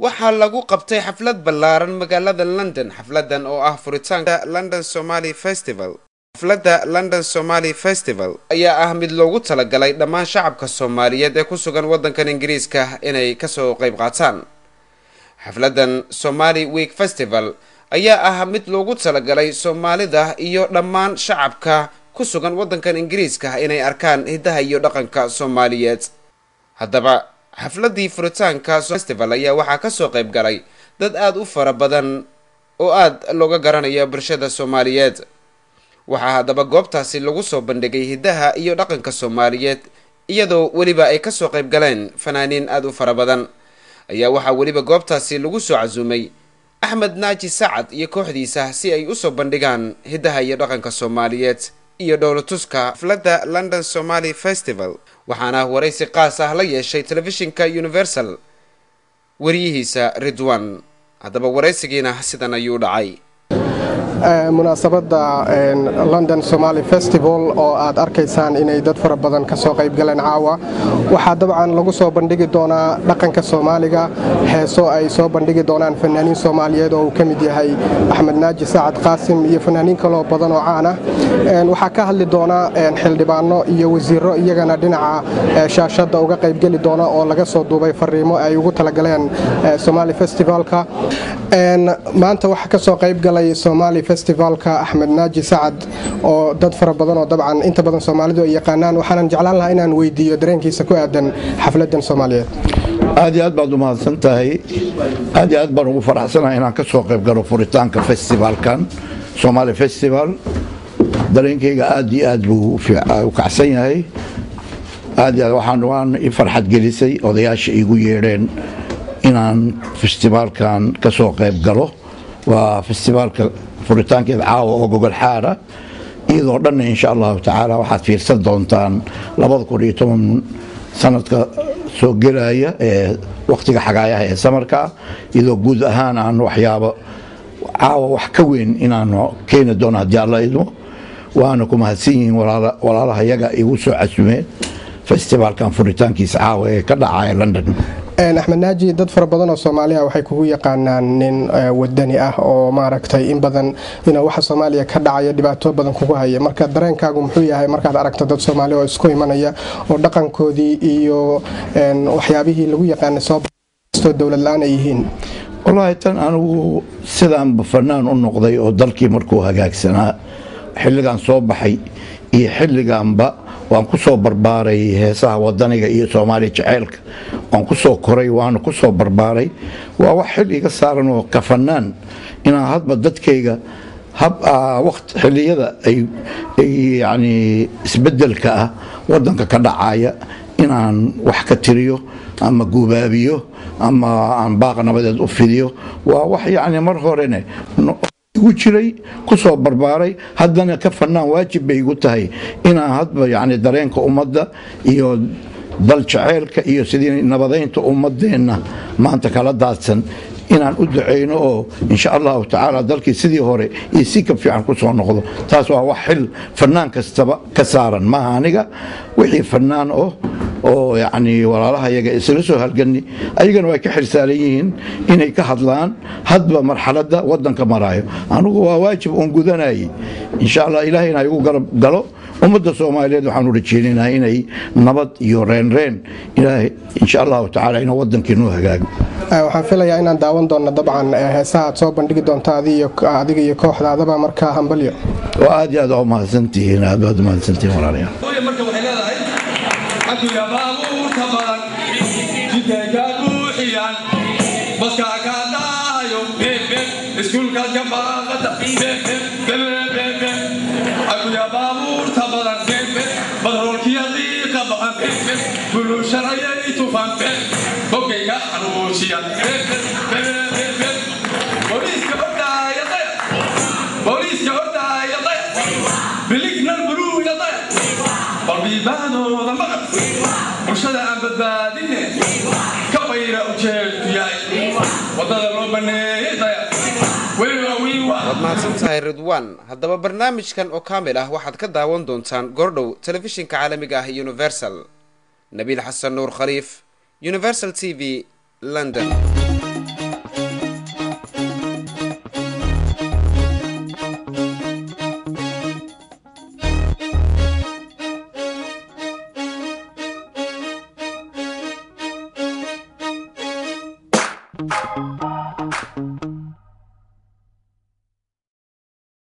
waxaa lagu qabtay xaflad ballaaran magaalada London. xafladan oo ah furitaanka London Somali Festival. xafladda London Somali Festival ayaa ah mid loogu talagalay dhammaan shacabka Soomaaliyeed ee ku sugan wadankan Ingiriiska inay ka soo qayb qaataan. xafladan Somali Week Festival ayaa ah mid loogu talagalay Soomaalida iyo dhammaan shacabka ku sugan wadankan Ingiriiska inay arkaan hidaha iyo dhaqanka Soomaaliyeed. haddaba xafladii furitaanka festival ayaa waxaa ka soo qayb galay dad aad u fara badan oo aad looga garanayo bulshada Soomaaliyeed. waxaa haddaba goobtaasi lagu soo bandhigay hidaha iyo dhaqanka Soomaaliyeed iyadoo weliba ay ka soo qayb galeen fanaaniin aad u fara badan. ayaa waxaa weliba goobtaasi lagu soo casuumay Axmed Naaji Sacad iyo kooxdiisa si ay u soo bandhigaan hidaha iyo dhaqanka Soomaaliyeed iyo dowlatuska xafladda London Somali Festival. waxaana waraysi qaas ah la yeeshay telefishinka Universal wariyihiisa Ridwan. haddaba waraysigiina sidan ayuu dhacay. munaasabada London Somali Festival oo aad arkaysaan inay dad fara badan ka soo qayb galeen caawa waxa dabcan lagu soo bandhigi doonaa dhaqanka Soomaaliga heeso ay soo bandhigi doonaan fanaaniin Soomaaliyeed oo ka mid yahay Axmed Naaji Sacad Qaasim iyo fanaaniin kale oo badan oo caan ah. waxa ka hadli doona xildhibaano iyo wasiiro iyagana dhinaca shaashada uga qayb gali doona oo laga soo duubay fariimo ay ugu talagaleen Somali Festivalka. maanta waxa ka soo qayb galay Somali Festivalka Axmed Naaji Sacad oo dad fara badan oo dabcan inta badan Soomaalidu ay yaqaanaan. waxaan jeclaan lahaa inaan weydiiyo dareenkiisa ku aadan xafladan Soomaaliyeed. aad iyo aad baad u mahadsantahay. aad iyo aad baan ugu faraxsanahay inaan ka soo qayb galo furitaanka festivalkan Somali Festival. dareenkayga aad iyo aad buu u kacsan yahay. aad iyo aad waan i farxad gelisay odayaasha igu yeedheen inaan festivalkan ka soo qayb galo. waa festivalka furitaankeeda caawa oo gogol xaara iyadoo dhanna insha allahu tacaala waxaad fiirsan doontaan 2010 sanadka soo gelaya ee waqtiga xagaayaha ee samarka iyadoo guud ahaan aan waxyaabo caawa wax ka weyn inaan keeni doono haddii alla idmo. waana ku mahadsan yihiin walaalaha iyaga igu soo casumeen festivalkan furitaankiisa caawa ee ka dhacaya London. Axmed Naaji dad fara badan oo Soomaaliya waxay kugu yaqaanaan nin wadani ah oo maaragtay in badan inuu waxa Soomaaliya ka dhacaya dhibaato badan kugu haya. marka dareenkaagu muxuu yahay markaad aragto dad Soomaali oo isku imanaya oo dhaqankoodii iyo waxyaabihii lagu yaqaanay soo dawlad la'aan ay yihiin? wallahi tan anigu sidaan fanaan u noqday oo dalkii markuu hagaagsanaa xilligan soo baxay iyo xilliganba waan ku soo barbaaray heesaha wadaniga iyo Soomaali jaceylka. waan ku soo koray waan ku soo barbaaray. waa wax xil iga saaran oo ka fanaan inaan hadba dadkayga waqt xilliyada ay yani isbedelka ah wadanka ka dhacaya inaan wax ka tiriyo ama gubaabiyo ama aan baaq nabadeed u fidiyo. waa wax yani mar horene ugu jiray ku soo barbaaray haddana ka fanaan waajib bay igu tahay inaan hadba yani dareenka ummadda iyo dal jaceylka iyo sidii nabadeynta ummadeenna maanta kala daadsan inaan u duceyno oo insha allahu tacaala dalkii sidii hore iyo si ka fiican ku soo noqdo. taas waa wax xil fanaan kastaba ka saaran maaha aniga wixii fanaan oo yani walaalaha iyaga isla soo halgani ayagana way ka xirsaalan yihiin inay ka hadlaan hadba marxaladda wadanka maraayo. anigu waa waajib oon gudanayay insha allah ilaahay inay ugu garab galo ummadda Soomaaliyeed. waxaan u rajeynaynaa inay nabad iyo reen ilaahay insha allahu tacaala inuu wadankeenu hagaago. waxaan filayaa inaan daawan doono dabcan heesaha aad soo bandhigi doonto adiga iyo kooxdaadaba markaa hambalyo. waa aad iyo aad u mahadsantihiin. aad baad u mahadsantihiin walaalayaal. يا بابور تبارك جدك بوحيان بس كاكادا يوم بيب اسكول كالجبارة بيب بيب أكو يا بابور تبارك بيب بدرول كيادي كبار بيب بلو شرايي توفان بيب بوكي يا حروشيان بيب بيب بيب waad mahadsantahay ridwan haddaba barnaamijkan oo kaamil ah waxaad ka daawan doontaan goordhow telefishinka caalamiga ah universal nabiil xasan nuur khaliif universal TV London